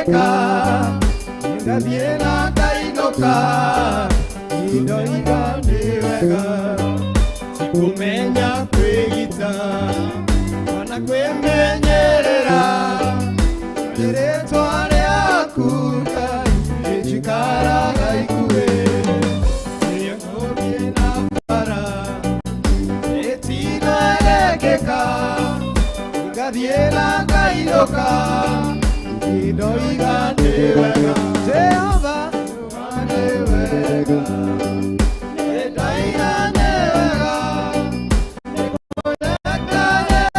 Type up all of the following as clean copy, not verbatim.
negeka ngathina ngainoka indo igandiwega sikumenya kwigita kana kwimenyerera rĩrĩtwa rĩaku rĩjikaraga ikuwe nĩyothie na bara rĩtino negeka ngathie na ngainoka indo igandiwega Jehova igandiwega indo igandiwega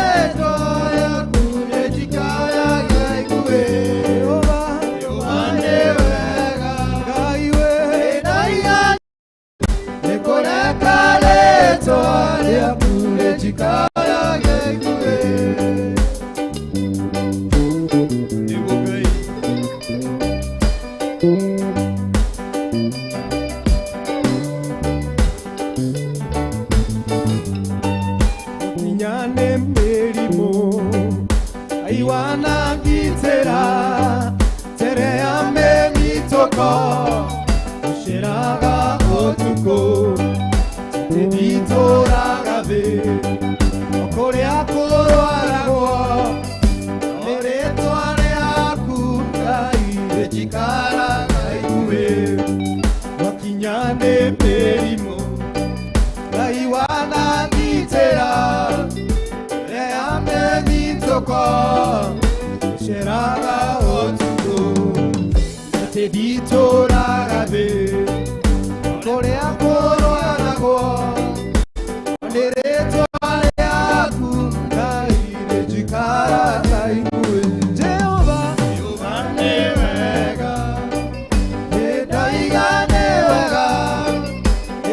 Nyane merimo aiwana gitera tere ame mitoko shiraga otuko editora ve okore akoro arago mereto are akukai ejikara kaiwe wakinyane merimo aiwana gitera Sheraga otuko te ditora gabe korea koro arago nereto ayaku kai rejikara kai kuwe Jehova nevega edaiga nevega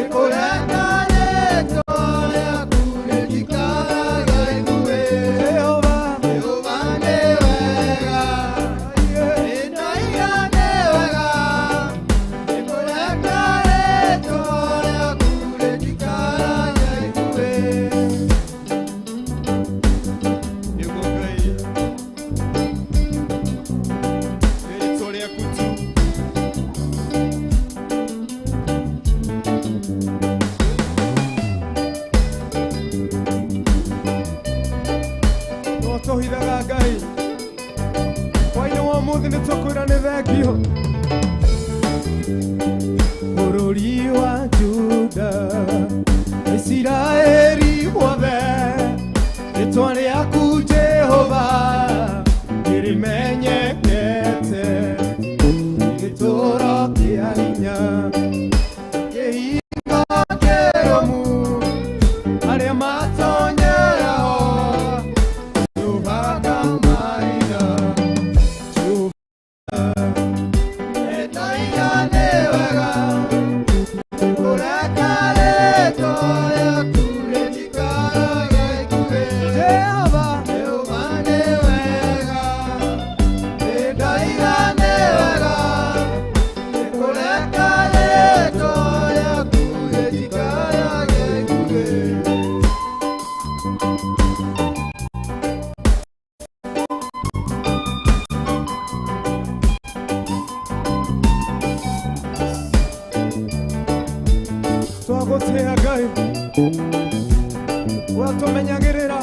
ekoranga neto ayaku rejikara kai kuwe Jehova Tohidaga gai Waino wa muthi ni tokura ni thengio Bururi wa Juda Isiraeli wothe Ritwa rĩaku Jehova rĩmenyekete gĩtũũro kĩa hinya kĩhingo kĩrũmu arĩa matonyeraho Twagotea Ngai watumenyagĩrĩra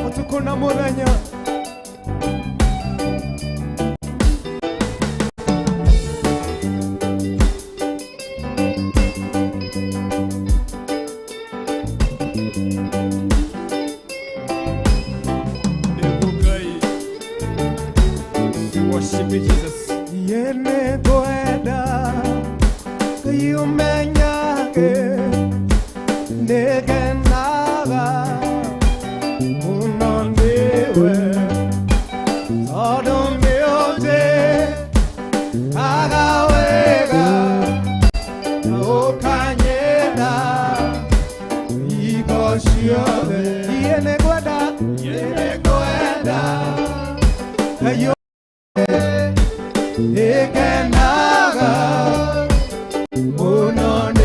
ũtukũ na mũthenya Worship you, Jesus. Yene goeda Yumenyage negenaga unondewe odondeote agawega okanyeda igoshiode yene goeda ayo negenaga unon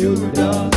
Yuda,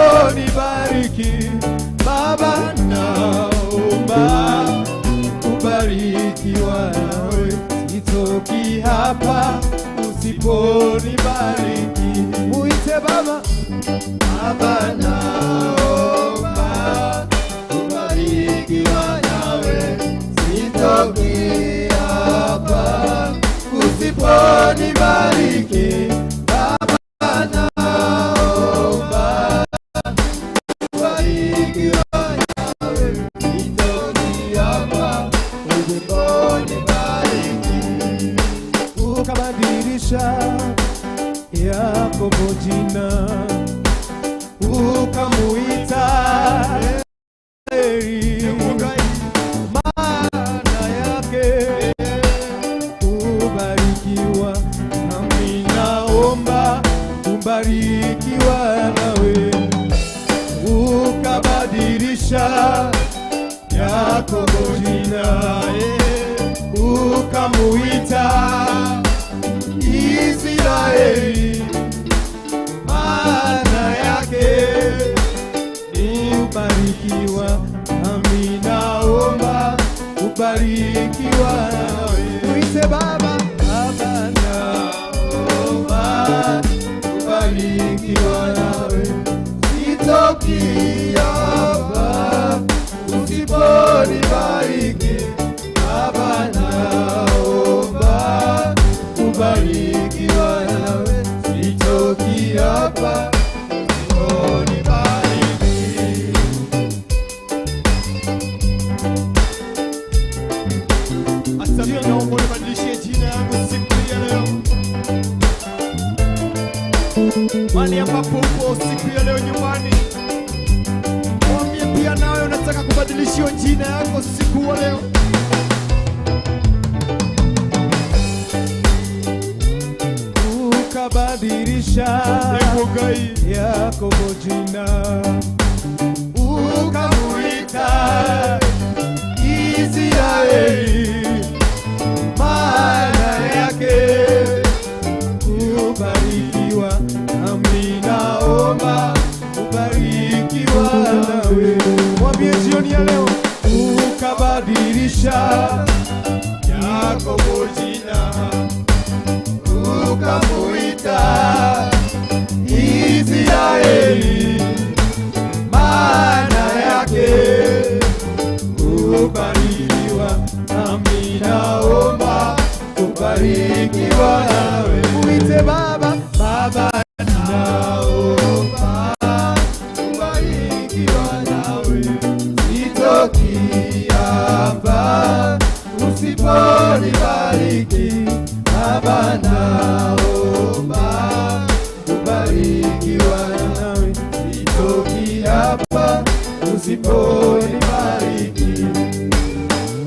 Usiponibariki Baba, naomba kubarikiwa nawe, sitoki hapa usiponibariki. Muite Baba. Baba, naomba kubarikiwa nawe, sitoki hapa usiponibariki. Baba, naomba Yakobo jina, ukamuita Eli, maana yake kubarikiwa. Nami naomba kubarikiwa nawe, ukabadilisha Yakobo jina, ukamuita Israeli, maana yake ni kubarikiwa. Nami naomba kubarikiwa nawe, mwite Baba. Baba naomba kubarikiwa nawe, sitoki hapa usiponibariki. Baba naomba kubarikiwa nawe, sitoki hapa usiponibariki. Asante, naomba unibadilishie jina yangu siku ya leo. Mahali ambapo upo siku ya leo nyumbani, mwambie pia nawe unataka kubadilishiwa jina yako siku ya leo. Ukabadilisha Yakobo jina, ukamuita Israeli, maana yake kubarikiwa. Nami naomba kubarikiwa nawe, mwambie jioni ya leo. Ukabadilisha Yakobo jina, ukamuita Israeli, maana yake kubarikiwa. Nami naomba kubarikiwa nawe, mwite Baba. Baba naomba kubarikiwa nawe, sitoki hapa usiponibariki. Baba naomba kubarikiwa nawe, sitoki hapa usiponibariki.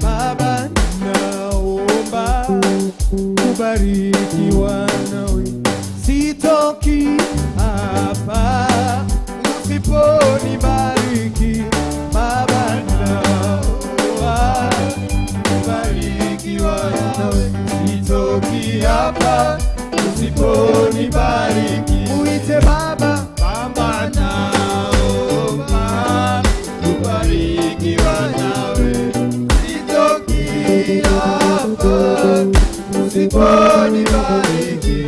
Baba naomba kubarikiwa nawe, sitoki hapa usiponibariki. Baba naomba kubarikiwa nawe, sitoki hapa usiponibariki. Muite Baba. Baba naomba kubarikiwa nawe, sitoki hapa usiponibariki.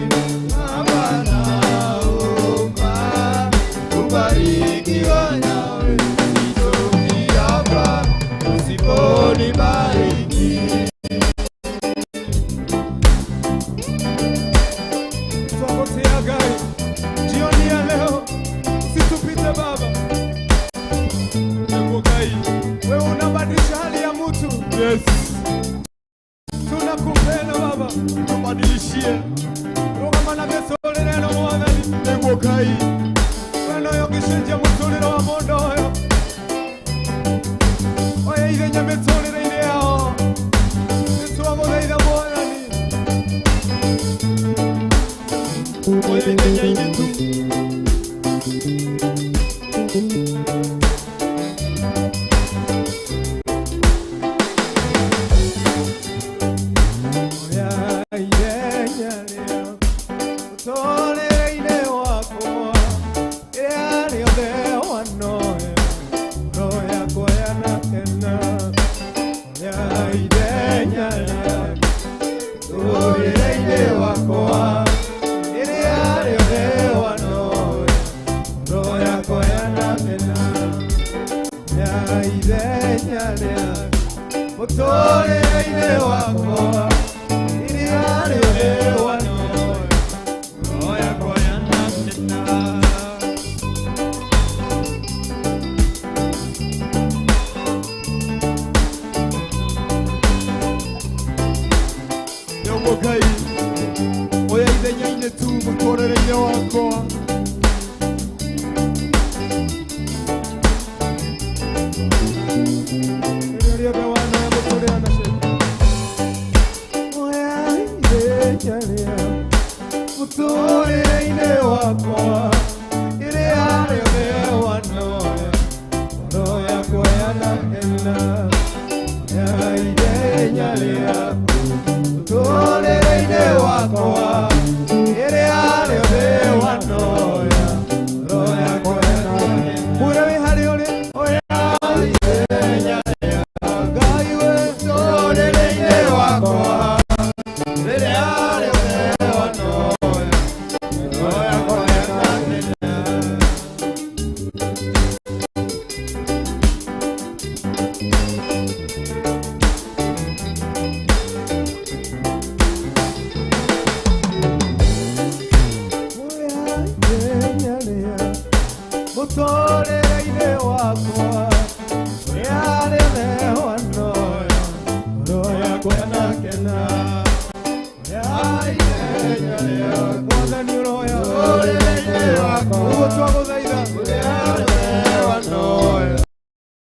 Baba naomba kubarikiwa nawe, sitoki hapa usiponibariki. Twapotea gari jioni ya leo, situpite Baba. Wewe unabadilisha hali ya mtu. Yes. Tunakupenda Baba, tubadilishie. Kama na besolera na mwanani nego kai. Bano yogishinja mutuliro wa mondo yo. Oye ile nyametolera ile yao. Tuwa moda mwanani. Oye ile nyaine tu. Oya idenya ine tu mutorere ine wako. Mutorere ine wako. Ire ale wano. Oro yako yanakena. Ya ide nyalia. Mutorere ine wako. Ire ale wano. Oro yako yanakena. Mura mihari ole. Oya ide nyalia. Gaiwe. Mutorere ine wako. Ire ale wano. Oro yako yanakena. Mutorere ine wako. Yale wano. Oro yako yanakena. Ya ide nyalia. Mwana ni roho ya. Mutorere ine wako. Ugo tuwago zaida. Yale wano.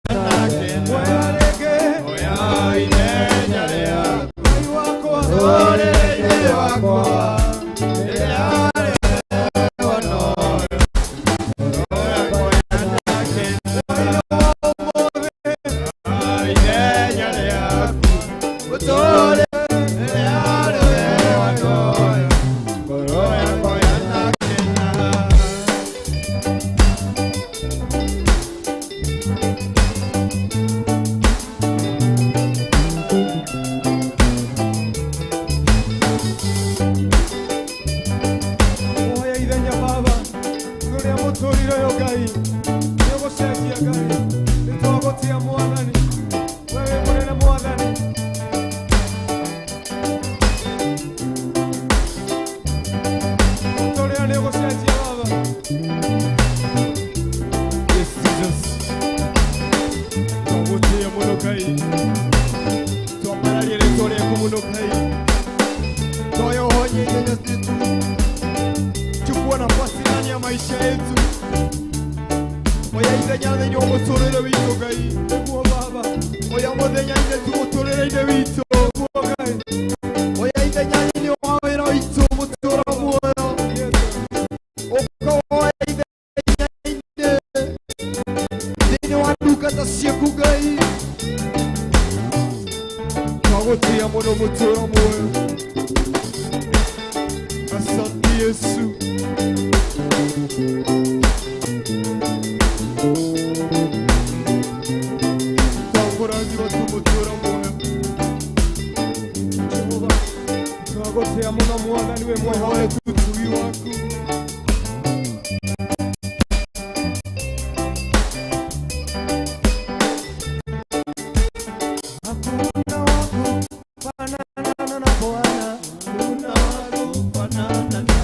Yanakena. Yareke. Ya ide nyalia. Mai wako. Mutorere ine wako. Yale wano. Chukua nafasi ndani ya maisha yetu. Oya izenyane nyo mutorere wito gai. Ekuwa baba. Oya modenyane tu mutorere ine wito. Ekuwa gai. Oya izenyane nyo wawera wito mutora mwoyo. Oka oya izenyane. Dine waduka tasieku gai. Kagotia mono mutora mwoyo. Asante Yesu. Tangorazi batumutura moyo. Jehova, tunagotea mwana mwana niwe mwana wetu tuli wako. Hakuna wako fanana na Bwana. Hakuna wako fanana na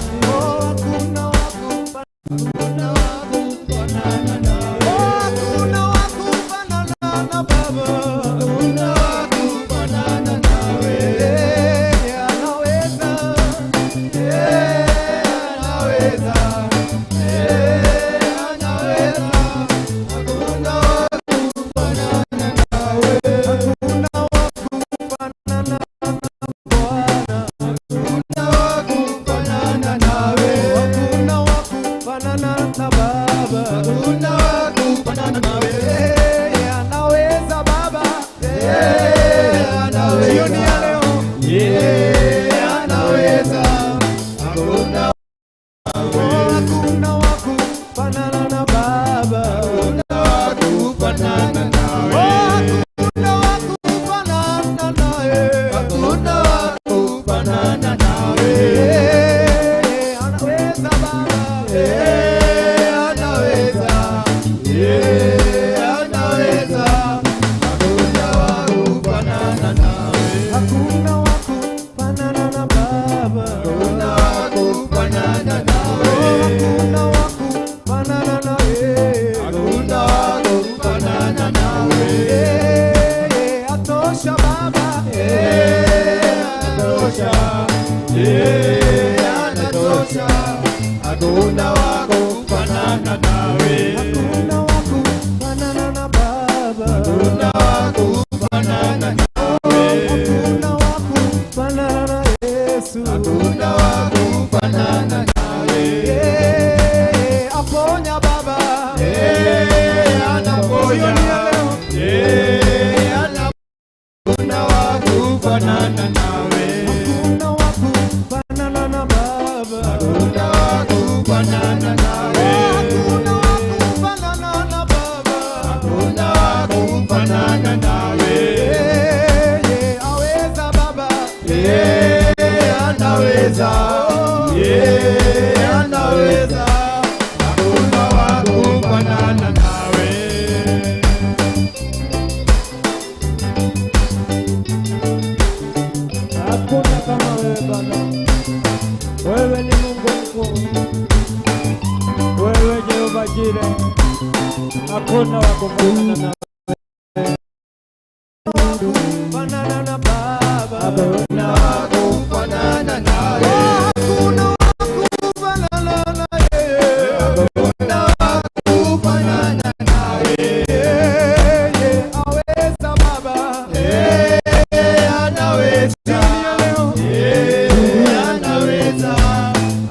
anatosha, anatosha. hakuna wa kufanana nawe, hakuna wa kufanana na Baba, hakuna wa kufanana nawe, hakuna wa kufanana na Yesu, hakuna wa kufanana nawe. Aponya Baba, anaponya, hakuna wa kufanana nawe, hakuna wa kufanana na Baba, hakuna wa kufanana nawe, hakuna wa kufanana na Baba, hakuna wa kufanana nawe. Aweza Baba, Anaweza, anaweza, hakuna wa kufanana nawe. hakuna kama wewe Baba. Wewe ni Mungu mkuu, wewe Jehova Jire, hakuna wa kufanana na kufanana na Baba, Hakuna wa kufanana nawe, hakuna wa kufanana na yeye, hakuna wa kufanana nawe. aweza Baba, Anaweza, anaweza,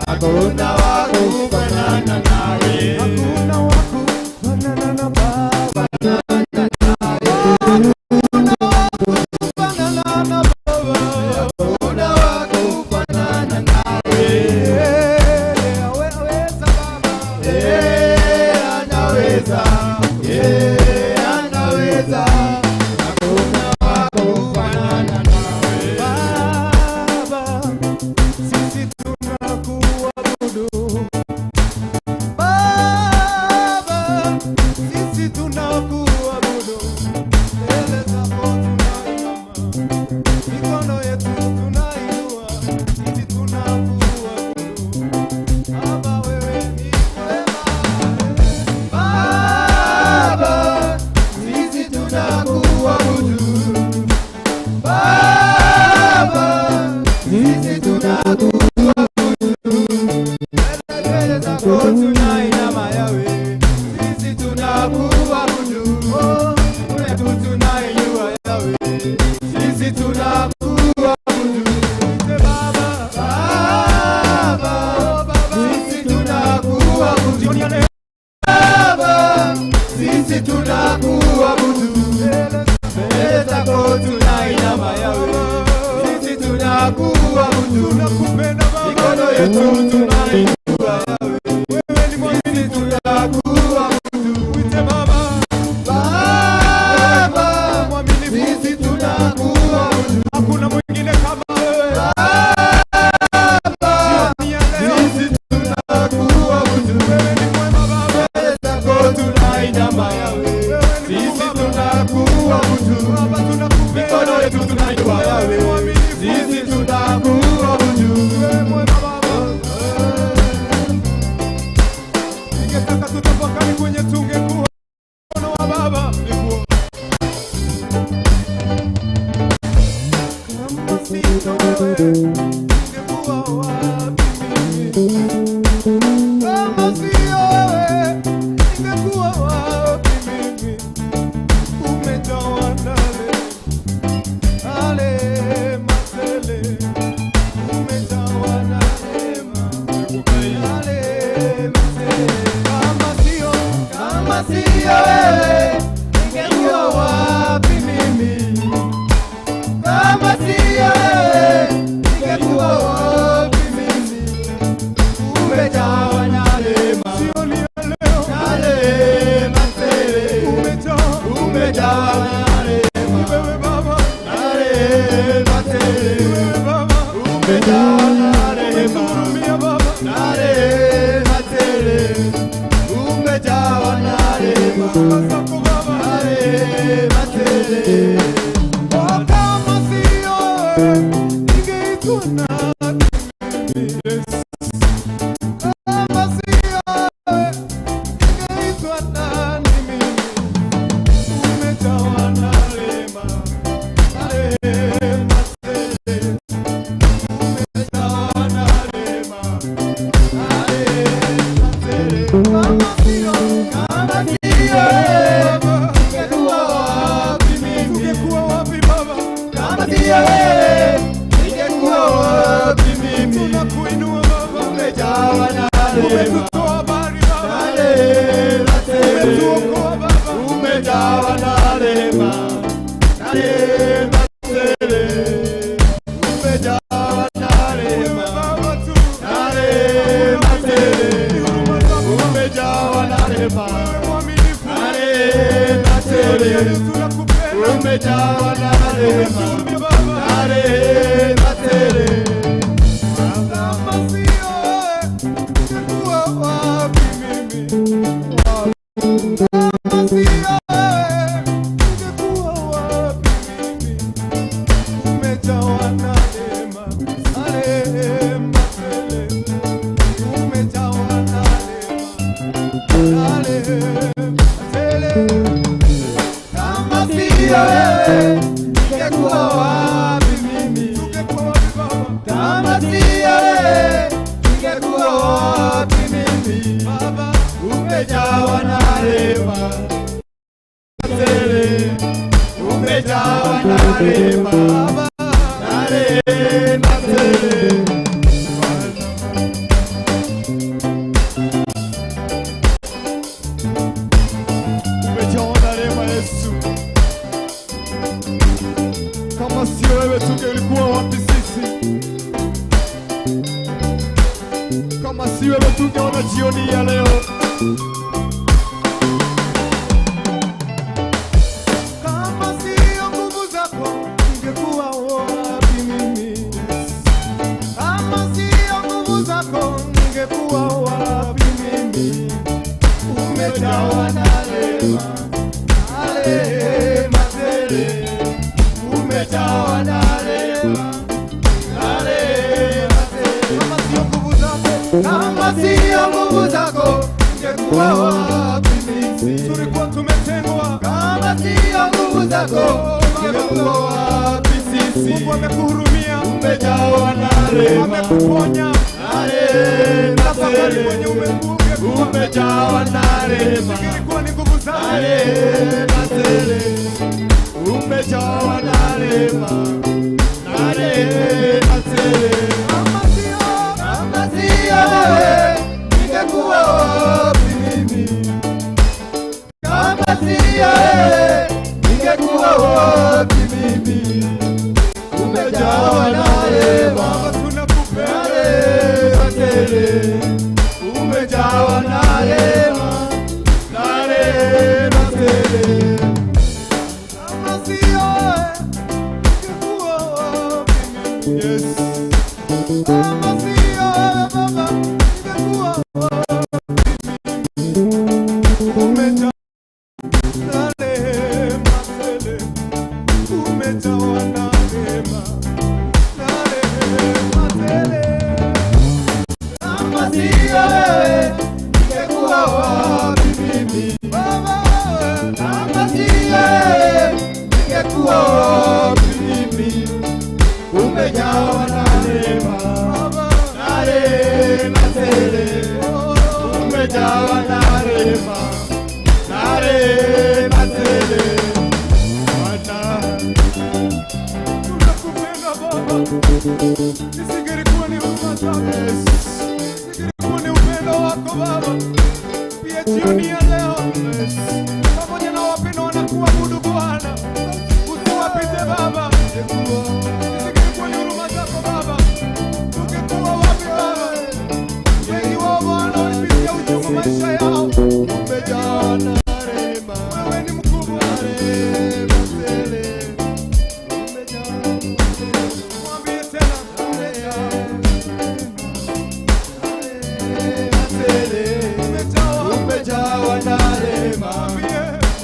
hakuna wa kufanana nawe. hakuna wa kufanana na Baba, kufanana na Baba, Hakuna wa kufanana nawe. aweza Baba, Anaweza, anaweza, hakuna wa kufanana nawe. Baba, sisi tunakuabudu. Baba, sisi tunakuabudu. Mbele zako tunainama, mikono yetu tunainua, sisi tunakuabudu. Baba, wewe ni mwema. Baba, sisi tunakuabudu. Baba, sisi tunakuabudu. Mbele zako tunainama Yawe, sisi tunakuabudu. Kwetu tunainua Yawe, sisi tunakuabudu. Baba, Baba, sisi tunakuabudu. Baba, sisi tunakuabudu. Mbele zako tunainama Yawe, sisi tunakuabudu. tunakupenda Baba. Mikono yetu tunainua Yawe, sisi tunakuabudu. Mwite Baba, Baba, mwaminifu. sisi tunakuabudu. Hakuna mwingine kama wewe. Baba, Jioni ya leo, sisi tunakuabudu. wewe ni mwema Baba. Mbele zako tunainama Yawe, sisi tunakuabudu. Baba, tunakupenda. Mikono yetu tunainua Yawe, sisi tunakuabudu. Wewe mwema Baba. Ningetaka tutafakari kwenye tungekuwa mkono wa Baba. Kama sio wewe, ningekuwa wapi mimi? Kama sio wewe, ningekuwa wapi mimi? Umejawa ale matele, umejawa na neema, ale matele. Kama sio wewe, ningekuwa wapi mimi? Kama sio wewe, ningekuwa wapi mimi? Umejawa na neema, Jioni ya leo, na neema tele. Umejawa na neema, wewe Baba, na neema tele. wewe Baba, Umejawa na neema, umetuhurumia Baba. na neema tele. Umejawa na neema, Baraka zako Baba, umejawa na rehema na rehema tele. Kama sio ningekuwa wapi mimi? Kama sio ningekuwa wapi mimi? Umejawa na rehema na rehema tele. Umejawa na rehema na rehema tele. Kama sio ningekuwa wapi mimi? Kama sio ningekuwa wapi mimi? Baba, umejawa na rehema tele, umejawa na rehema na rehema tele. Umejawa na rehema Yesu. Kama sio wewe tungelikuwa wapi sisi? Kama si wewe tungeona jioni ya leo. Kama sio nguvu zako ningekuwa wapi mimi? Kama sio nguvu zako ningekuwa wapi mimi? Umejawa na rehema na rehema tele. Umejawa na rehema na rehema tele. Kama sio nguvu zako, kama sio nguvu zako ningekuwa wapi mimi? Tulikuwa tumetengwa. Kama sio nguvu zako ningekuwa wapi sisi? Mungu amekuhurumia, umejawa na rehema, amekuponya na rehema tele. Umejawa na rehema, ingekuwa ni nguvu zako na rehema tele. Umejawa na rehema na rehema tele. Kama sio wewe ningekuwa wapi mimi? Kama sio wewe ningekuwa wapi mimi? Umejawa na rehema, tunakupenda rehema tele. Umejawa na rehema na rehema tele. Yes. Kama sio Baba ningekuwa wapi? Umejawa na rehema tele. Umejawa na rehema na rehema tele. Kama sio wewe ningekuwa wapi mimi? Baba, kama sio wewe ningekuwa wapi mimi? Umejawa na rehema na rehema tele. Umejawa na rehema na rehema tele. Bwana, tunakupenda Baba. Isingelikuwa ni huruma zako, isingelikuwa ni upendo wako Baba. Pia jioni ya leo pamoja na wapendwa wanakuabudu Bwana, usiwapite Baba. Maisha yao umejawa na rehema, wewe ni mkubwa na rehema tele. Umejawa na rehema, mwambie tena umejawa na rehema tele. Umejawa na rehema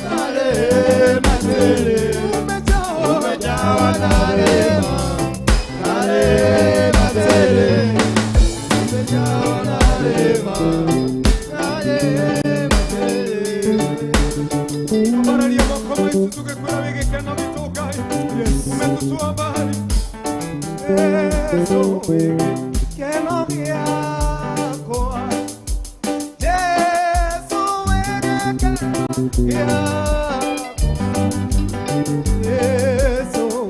na rehema tele. Umejawa na rehema na rehema tele. Umejawa na rehema. Umetutua mbali Yesu, keno yako Yesu, keno Yesu,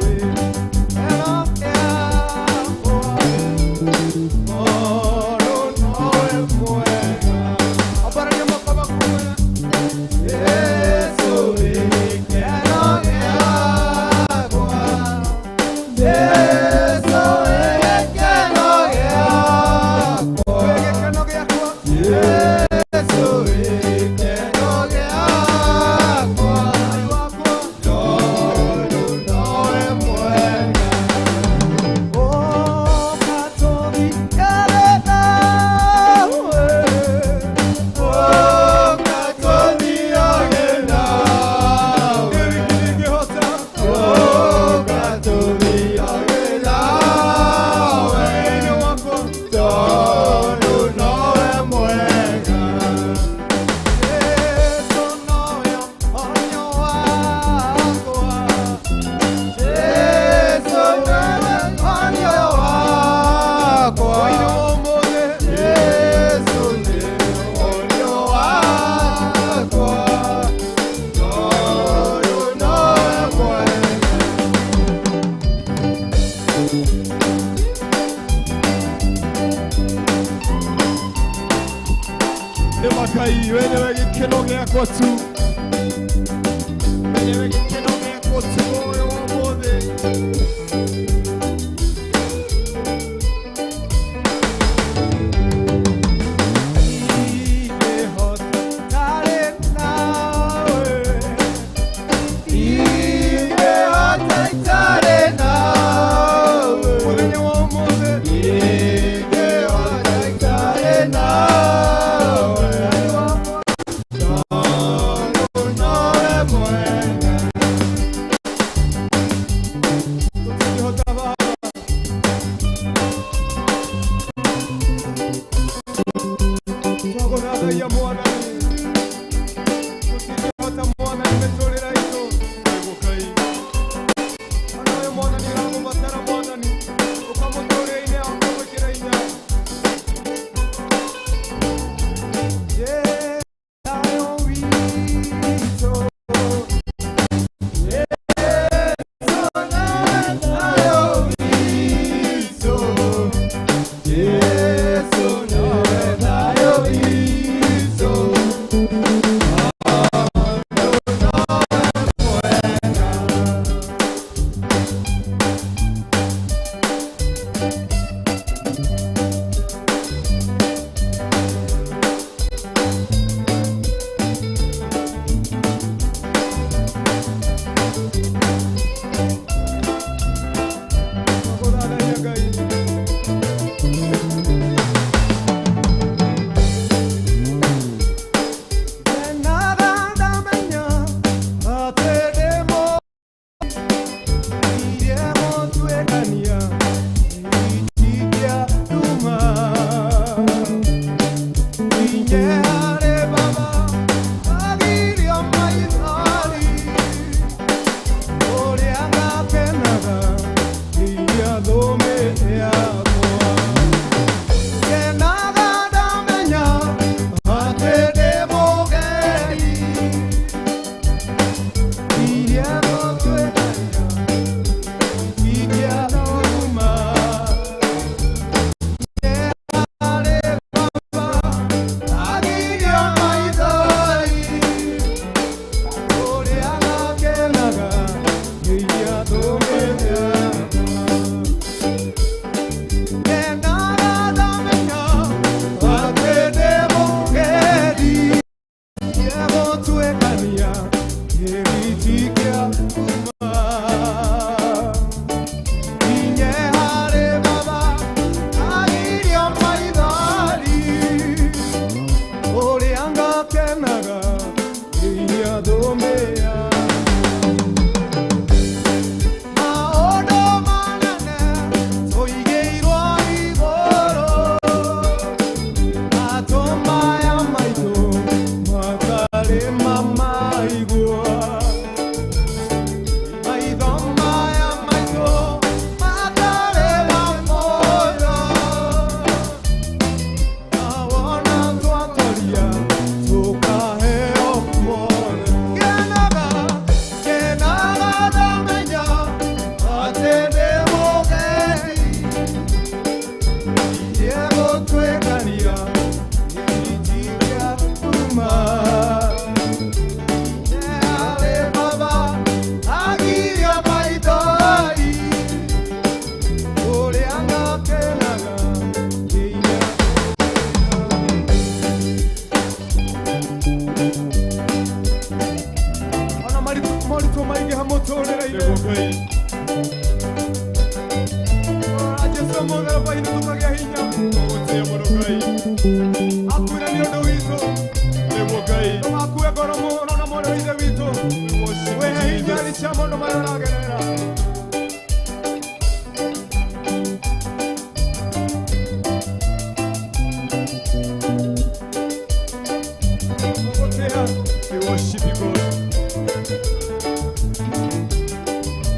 Emakai, wenyewe gikeno yako tu. Wenyewe gikeno yako tu moyo wa mothe.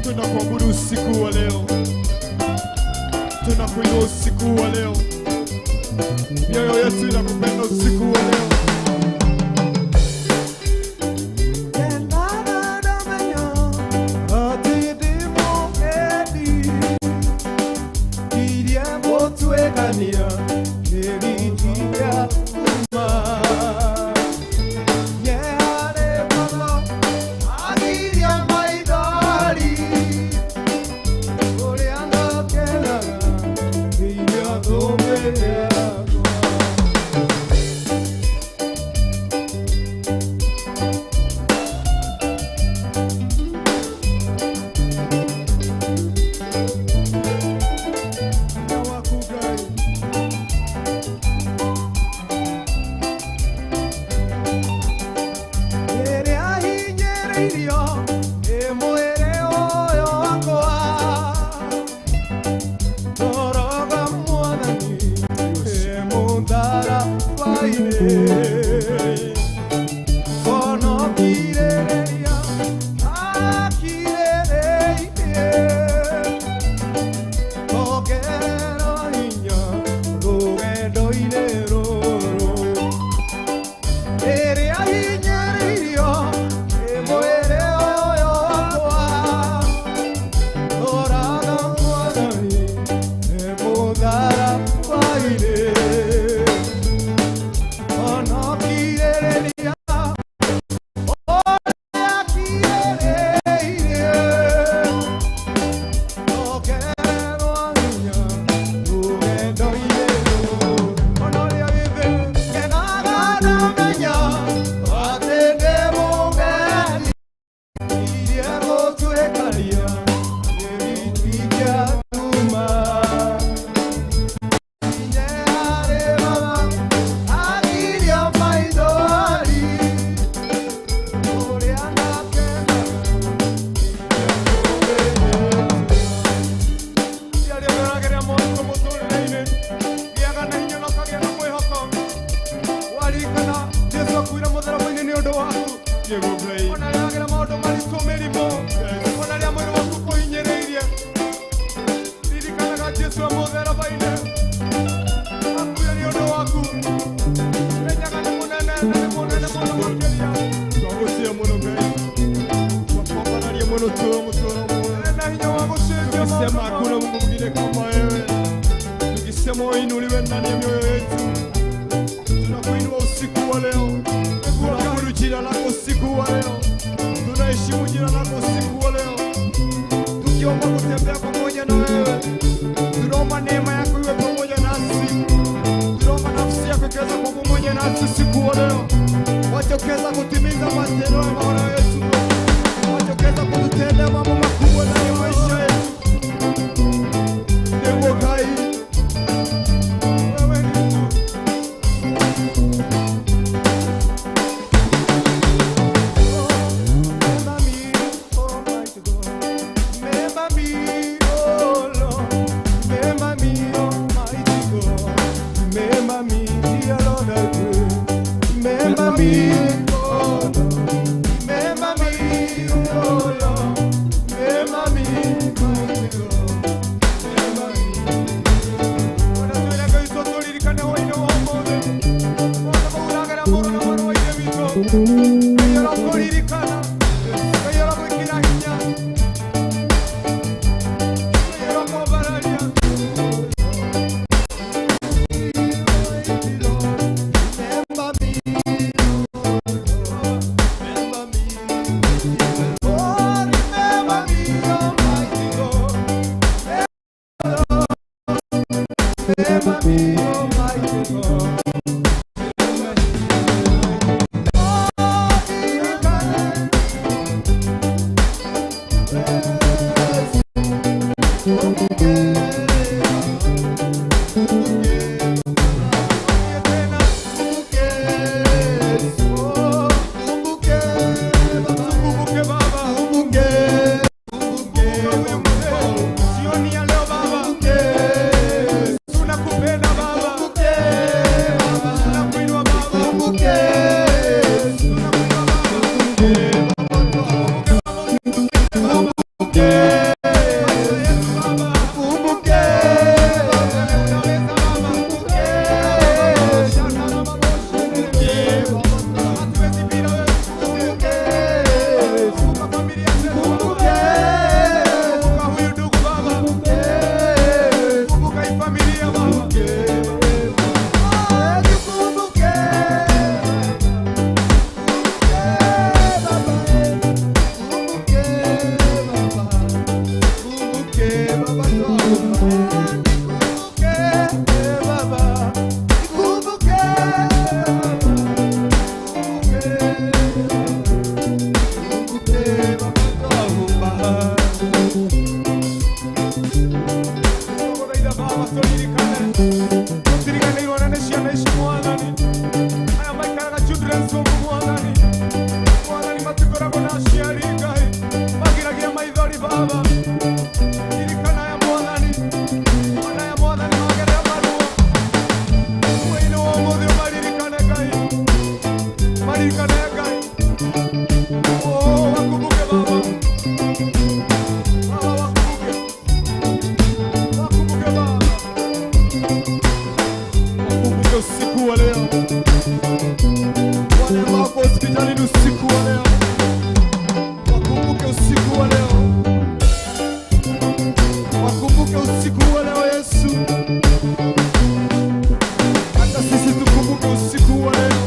Tunakuabudu usiku wa leo, tunakuinua usiku wa leo, mioyo yetu inakupenda usiku wa leo. Usiku wa leo wale wako hospitalini, usiku wa leo wakumbuke, usiku wa leo wakumbuke, usiku wa leo Yesu, hata sisi tukumbuke usiku wa leo.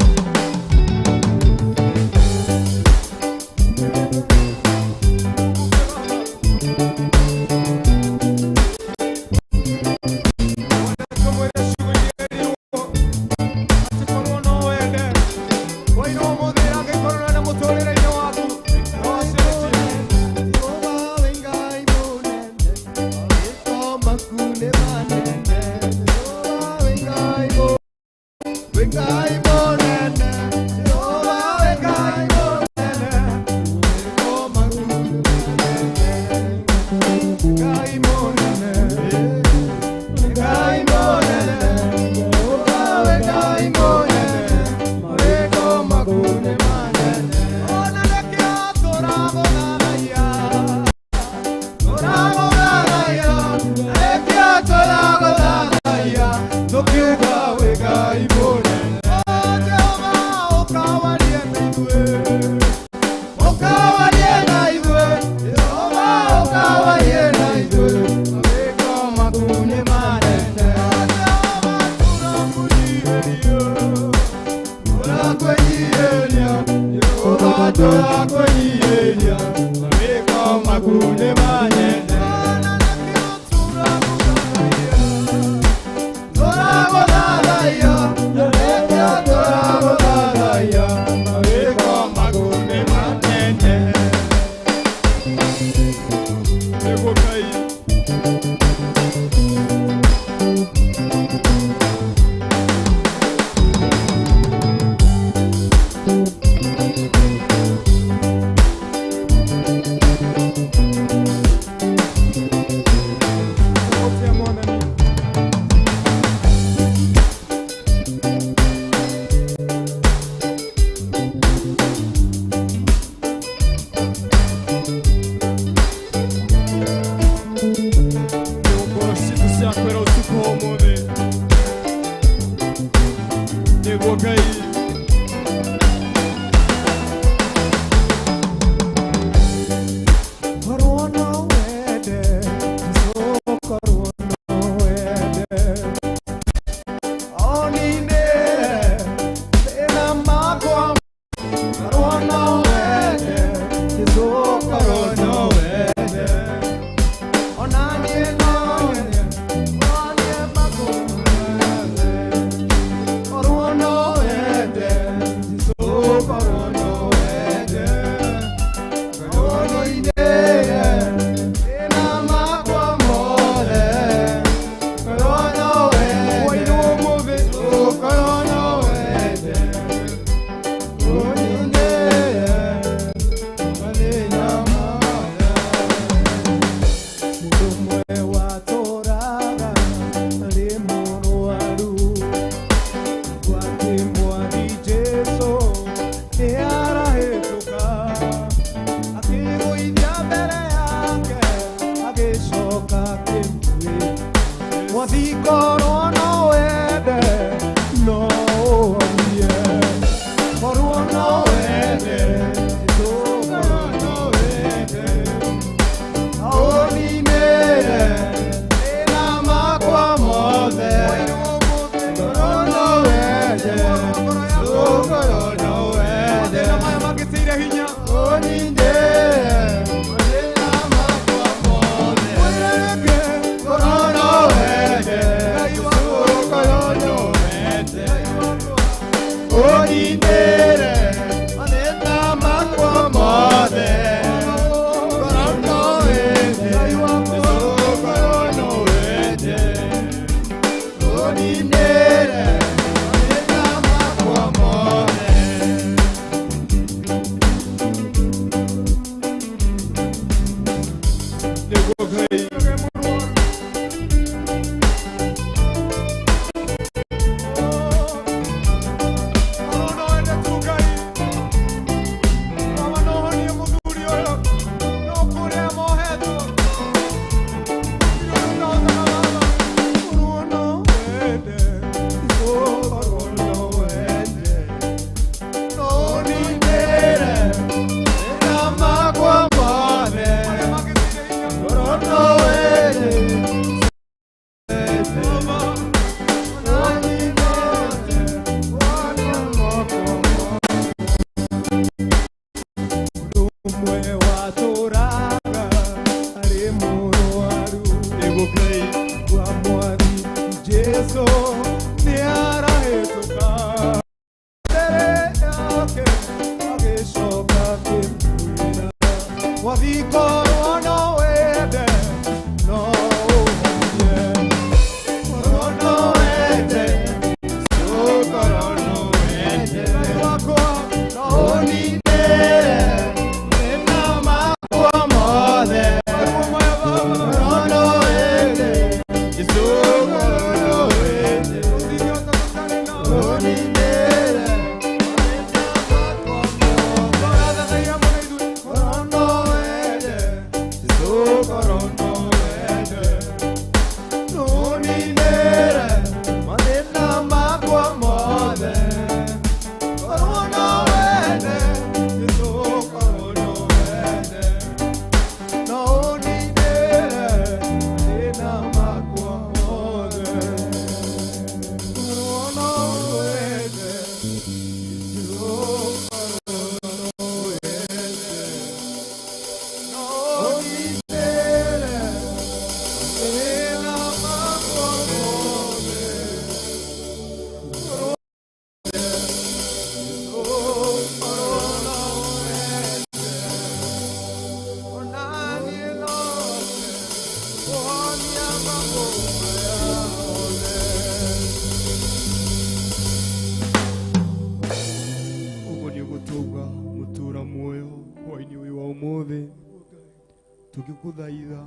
Tukikuthaitha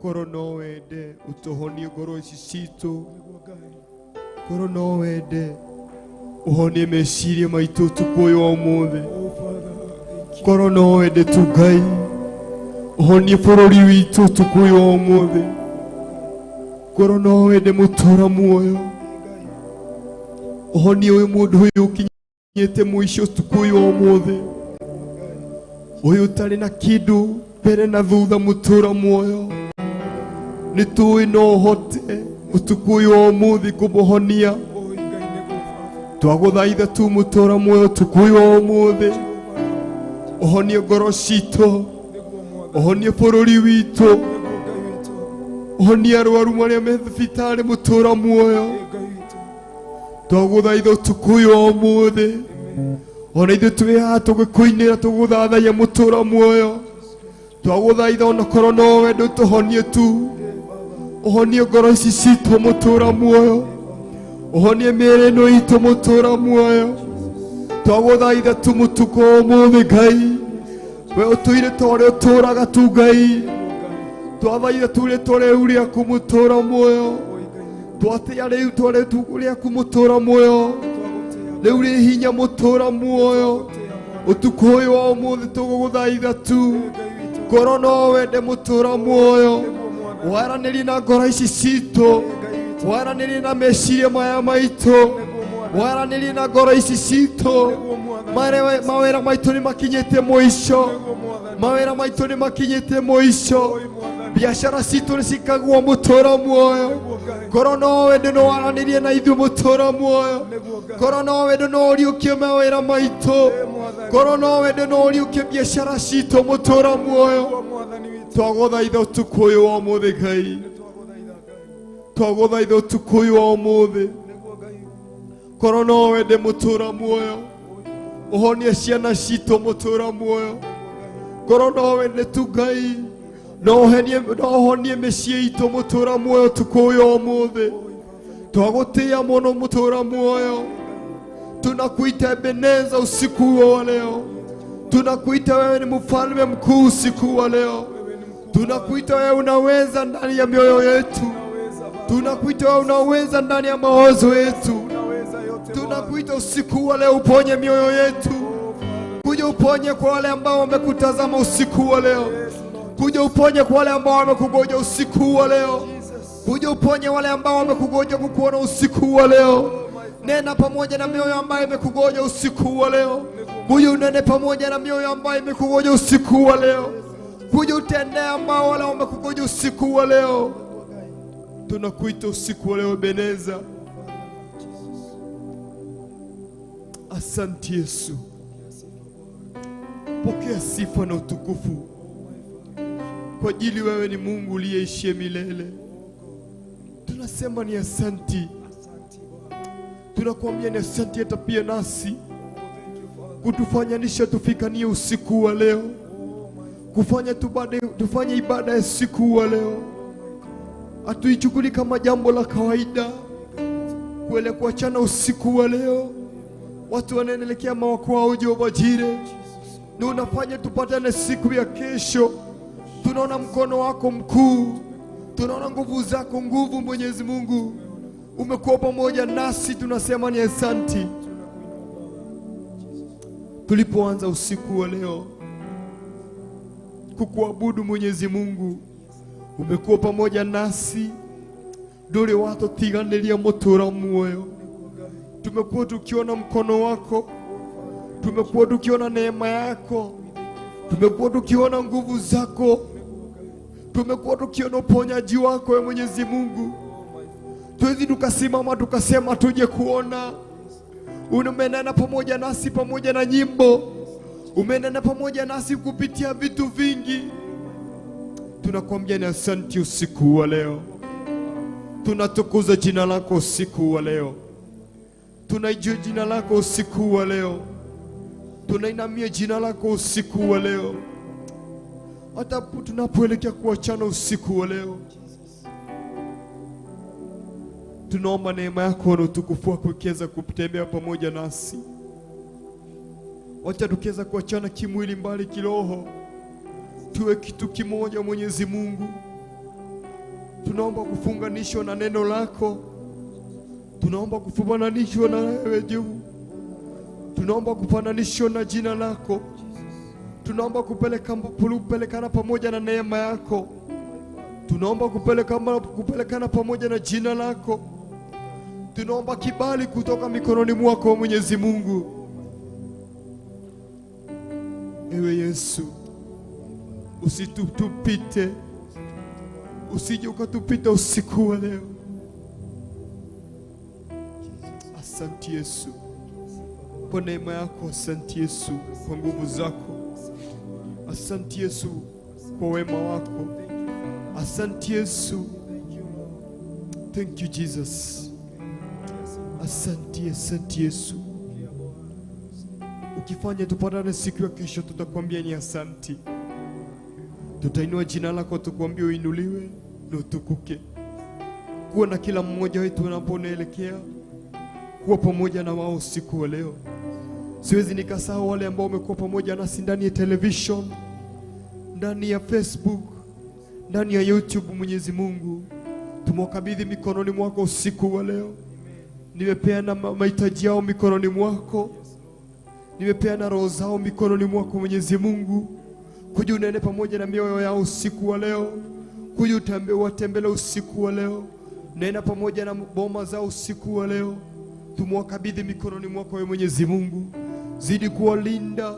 korwo no wende utuhonie ngoro ici citũ, korwo no wende uhonie meciria maitũ ũtukũ ũyũ wa ũmũthĩ, korwo no wende tu Ngai uhonie bũrũri witũ ũtukũ ũyũ wa ũmũthĩ, korwo no wende mũtũũra muoyo uhonie ũyũ mũndũ ũyũ ũkinyĩte mũico ũtukũ ũyũ wa ũmũthĩ, ũyũ ũtarĩ na kĩndũ mbere na thutha mũtũũra muoyo, nĩ tũĩ no ũhote ũtukũ ũyũ wa ũmũthĩ kũmũhonia. Twagũthaitha tu mũtũũra muoyo ũtukũ ũyũ wa ũmũthĩ, ũhonie ngoro citũ, ũhonie bũrũri witũ, ũhonie arwaru marĩa me thibitarĩ mũtũũra muoyo. Twagũthaitha ũtukũ ũyũ wa ũmũthĩ, ona ithuĩ twĩ haha tũgĩkũinĩra tũgũthathaiya mũtũũra muoyo, twagũthaitha ona korwo no wende ũtũhonie tu, ũhonie ngoro ici citũ mũtũũra muoyo, ũhonie mĩĩrĩ ĩno itũ mũtũũra muoyo. Twagũthaitha tu mũtukũ wa ũmũthĩ Ngai, we ũtũire ta ũrĩa ũtũũraga tu Ngai, twathaitha tu rĩĩtwa rĩu rĩaku mũtũũra muoyo, twatĩa rĩĩtwa rĩaku mũtũũra muoyo, rĩu rĩ hinya mũtũũra muoyo. Ũtukũ ũyũ wa ũmũthĩ tũgũgũthaitha tu, korwo no wende mũtũũra muoyo, waranĩrie na ngoro ici citũ, waranĩrie na meciria maya maitũ, waranĩrie na ngoro ici citũ. Mawĩra maitũ nĩ makinyĩte mũico, mawĩra maitũ nĩ makinyĩte mũico, biacara citũ nĩ cikagwo mũtũũra muoyo, korwo no wende no waranĩrie na ithuĩ mũtũũra muoyo, korwo no wende no ũriũkie mawĩra maitũ, korwo no wende no ũriũkie biacara citũ mũtũũra muoyo. Twagũthaitha ũtukũ ũyũ wa ũmũthĩ Ngai, twagũthaitha ũtukũ ũyũ wa ũmũthĩ, korwo no wende mũtũũra muoyo, ũhonie ciana citũ mũtũũra muoyo, korwo no wende tu Ngai no ũhonie mĩciĩ itũ mũtũũra muoyo ũtukũ ũyũ wa ũmũthĩ. Twagũtĩĩa mũno mũtũũra muoyo, tunakuita Ebeneza usiku wa leo, tunakuita wewe ni mfalme mkuu usiku wa leo, tunakuita wewe unaweza ndani ya mioyo yetu, tunakuita wewe unaweza ndani ya mawazo yetu, tunakuita usiku wa leo uponye mioyo yetu, kuja uponye kwa wale ambao wamekutazama usiku wa leo, kuja uponye kwa wale ambao wamekugoja usiku wa leo, kuja uponye wale ambao wamekugoja kukuona usiku wa leo. Nena pamoja na mioyo ambayo imekugoja usiku wa leo, kuja unene pamoja na mioyo ambayo imekugoja usiku wa leo, kuja utendee ambao wale wamekugoja usiku wa leo. Tunakuita usiku wa leo Ebeneza. Asante Yesu, pokea sifa na utukufu, kwa ajili wewe ni Mungu uliyeishia milele. Tunasema ni asanti, tunakuambia ni asanti hata pia nasi kutufanyanisha tufikanie usiku wa leo, kufanya tufanye ibada ya siku wa leo. Hatuichukuli kama jambo la kawaida kuele kuachana usiku wa leo. Watu wanaendelea mawakwao Jehova Jireh, na unafanya tupatane siku ya kesho. Tunaona mkono wako mkuu, tunaona nguvu zako, nguvu Mwenyezi Mungu. Umekuwa pamoja nasi, tunasema ni asante. Tulipoanza usiku wa leo kukuabudu Mwenyezi Mungu, umekuwa pamoja nasi. Dole watu tiganelia motora muoyo. Tumekuwa tukiona mkono wako, tumekuwa tukiona neema yako, tumekuwa tukiona nguvu zako, tumekuwa tukiona uponyaji wako ya Mwenyezi Mungu. Tuwezi tukasimama tukasema tuje kuona. Umenena pamoja nasi pamoja na nyimbo, umenena pamoja nasi kupitia vitu vingi. Tunakuambia ni asante usiku wa leo. Tunatukuza jina lako usiku wa leo. Tunaijua jina lako usiku wa leo. Tunainamia jina lako usiku wa leo. Hata tunapoelekea kuachana usiku wa leo, tunaomba neema yako na utukufu wako ukiweza kutembea pamoja nasi. Wacha tukiweza kuachana kimwili mbali kiroho, tuwe kitu kimoja Mwenyezi Mungu. Tunaomba kufunganishwa na neno lako. Tunaomba kufunganishwa na wewe juu. Tunaomba kufananishwa na jina lako. Tunaomba kupelekana pamoja na neema yako. Tunaomba kupelekana pamoja na jina lako. Tunaomba kibali kutoka mikononi mwako Mwenyezi Mungu. Ewe Yesu, usitupite, usije ukatupita usiku wa leo. Asante Yesu kwa neema yako, asante Yesu kwa nguvu zako, asante Yesu kwa wema wako, asante Yesu. Thank you Jesus. Asante, asante Yesu. Ukifanya tupatane siku ya kesho, tutakwambia ni asante. Tutainua jina lako, tukwambia uinuliwe na utukuke. Kuwa na kila mmoja wetu unapoelekea, kuwa pamoja na wao usiku wa leo. Siwezi nikasahau wale ambao wamekuwa pamoja nasi ndani ya television, ndani ya Facebook, ndani ya YouTube. Mwenyezi Mungu, tumewakabidhi mikononi mwako usiku wa leo. Nimepeana mahitaji yao mikononi mwako, nimepeana roho zao mikononi mwako Mwenyezi Mungu. Kuja unene pamoja na mioyo yao usiku wa leo, kuja watembele usiku wa leo, nena pamoja na boma zao usiku wa leo. Tumewakabidhi mikononi mwako wewe Mwenyezi Mungu. Zidi kuwalinda,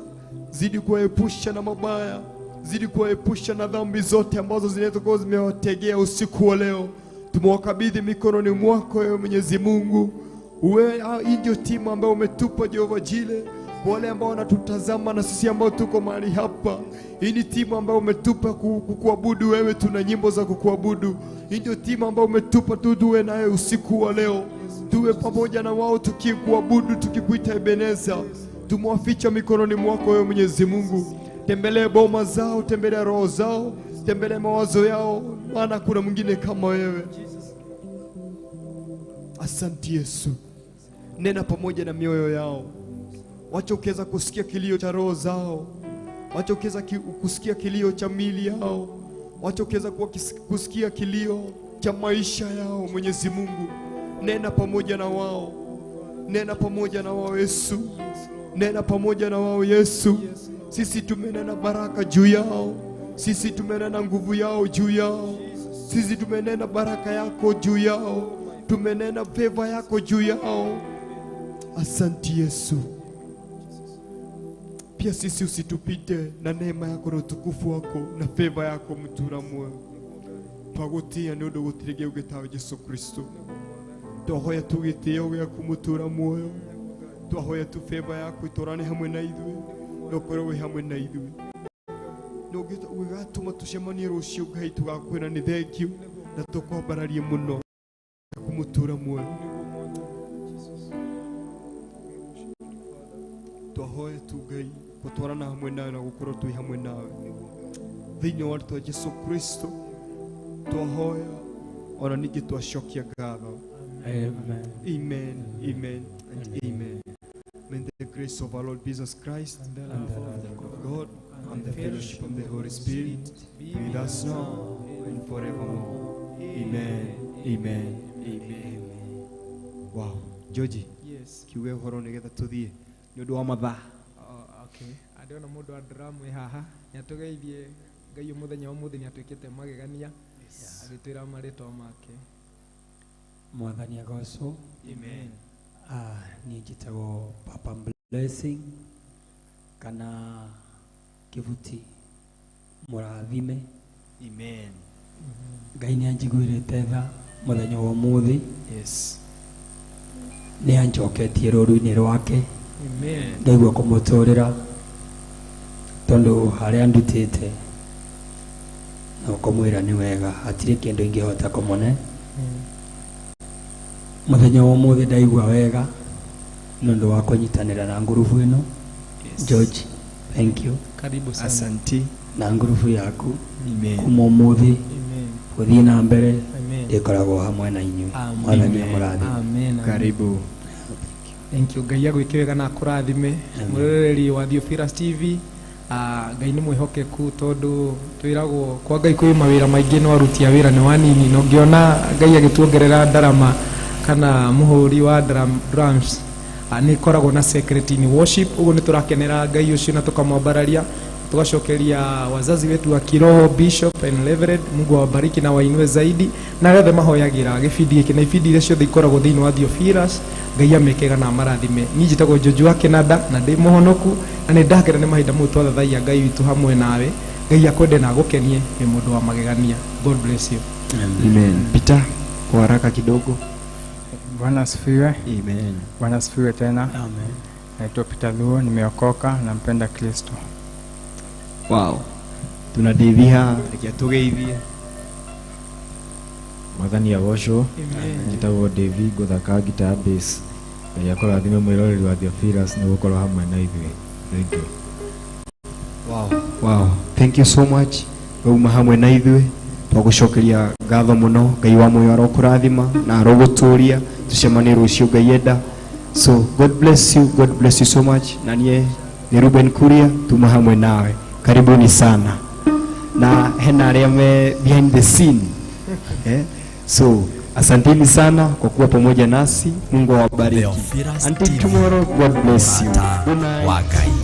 zidi kuwaepusha na mabaya, zidi kuwaepusha na dhambi zote ambazo zinaweza zimewategea usiku wa leo. Tumewakabidhi mikononi mwako wewe Mwenyezi Mungu. Hii ndio timu ambayo umetupa Jehova Jireh, kwa wale ambao wanatutazama na sisi ambao tuko mahali hapa. Hii ni timu ambayo umetupa kukuabudu wewe, tuna nyimbo za kukuabudu. Hii ndio timu ambayo umetupa tuwe naye usiku wa leo, tuwe pamoja na wao tukikuabudu, tukikuita Ebeneza. Tumewaficha mikononi mwako wewe Mwenyezi Mungu. Tembelee boma zao, tembelee roho zao, tembelee mawazo yao, maana kuna mwingine kama wewe. Asante Yesu, nena pamoja na mioyo yao. Wacha ukiweza kusikia kilio cha roho zao, wacha ukiweza kusikia kilio cha mili yao, wacha ukiweza kusikia kilio cha maisha yao. Mwenyezi Mungu, nena pamoja na wao, nena pamoja na wao Yesu, nena pamoja na wao Yesu. Sisi tumenena baraka juu yao, sisi tumenena nguvu yao juu yao, sisi tumenena baraka yako juu yao, tumenena favor yako juu yao. Asante Yesu. Pia sisi usitupite na neema yako na utukufu wako na favor yako mturamwe. Twagutia ni undu gutirige ugitawe Yesu Kristo. Twahoya tugitio gya kumutura muoyo, twahoya tu favor yako itorane hamwe na ithuĩ, nokore hamwe na ithuĩ. Nogita ugatuma tucemanie rucio Ngai tugakwira ni thank you na tukwambararie muno kumutura muoyo. Twahoya tu Ngai gutwarana hamwe nawe na gukorwo twi hamwe nawe. thĩinĩ wa rĩĩtwa Jesũ Kristo twahoya ona ningĩ twacokia ngatho. Amen. Amen, amen, and amen. May the grace of our Lord Jesus Christ And the love of God and the fellowship of the Holy Spirit be with us now and forevermore. Amen, amen, amen. Wow, Georgie, Yes. kiuge ũhoro nĩgetha tũthiĩ nĩ ũndũ wa mathaa. Okay. Andĩona mũndũ wa drama haha nĩatũgeithie Ngai mũthenya wa mũthenya atwĩkĩte magegania agĩtwĩra marĩtwa make. Mwathani agocwo. Amen. Niĩ njĩtagwo Papa Blessing kana Kĩbuti mũrathime. Amen. Ngai nĩ anjiguĩrĩte tha mũthenya wa ũmũthĩ. Yes. Nĩ anjoketie rũũru-inĩ rwake. Amen. Ngaigua kũmũtũũrĩra tondũ harĩa ndutĩte na ũkamwĩra nĩ wega hatirĩ kĩndũ ingĩhota kũmũne. Mũthenya wa ũmũthĩ ndaigua wega nĩ ũndũ wa kũnyitanĩra na ngurubu ĩno. George, thank you. Karibu sana. Asante. Na ngurubu yaku Amen. kuma ũmũthĩ Amen. gũthiĩ na mbere Amen. ĩkoragwo hamwe na inyuĩ. Amen. Mwathani amũrathime. Amen. Karibu. Thank you. Ngai agwĩke wega na akũrathime. Mwĩroreri wa Theophilus TV. Ngai nĩ mwĩhokeku tondũ twĩragwo kwa Ngai kwĩ mawĩra maingĩ no aruti a wĩra nĩ wanini. No ngĩona Ngai agĩtuongerera ndarama kana mũhũri wa drums nĩ koragwo na secret in worship. Ũguo nĩ tũrakenera Ngai ũcio na tũkamwambararia tukacokeria wazazi wetu wa kiroho Bishop and Reverend. Mungu awabariki na wainue zaidi na rethe mahoyagira gĩbindi gĩkĩ na ibindi iria ciothe ikoragwo thĩinĩ wa Theophilus. Ngai amekega na marathime. Niĩ njĩtagwo Jojo wa Kĩnanda na ndĩ mũhonoku na nĩ ndakena nĩ mahinda mũũ twathathaia Ngai witũ hamwe nawe. Ngai akwende na agũkenie nĩ mũndũ wa magegania. God bless you. Amen. Peter, kwa haraka kidogo. Bwana asifiwe. Amen. Bwana asifiwe tena. Amen. Naitwa Peter Luo, nimeokoka, nampenda Kristo. Wow. Tunadeithia reke tugeithie. Mwathani agocwo. Amen. Njĩtagwo David gũthaka guitar bass. Ngai akũrathime mwĩroreri wa Theophilus nĩ gũkorwo hamwe na ithuĩ. Thank you. Wow. Wow. Thank you so much. Wauma hamwe na ithuĩ. Twagucokeria ngatho mũno. Ngai wa muoyo arokũrathima na arogũtũũria. Tucemanie rũciũ Ngai enda. So God bless you so much. Na niĩ nĩ Ruben Kuria, tuma hamwe nawe. Karibuni sana. Na hena arĩa me behind the scene. So asanteni sana kwa kuwa pamoja nasi. Mungu awabariki. Until tomorrow, God bless you. Good night.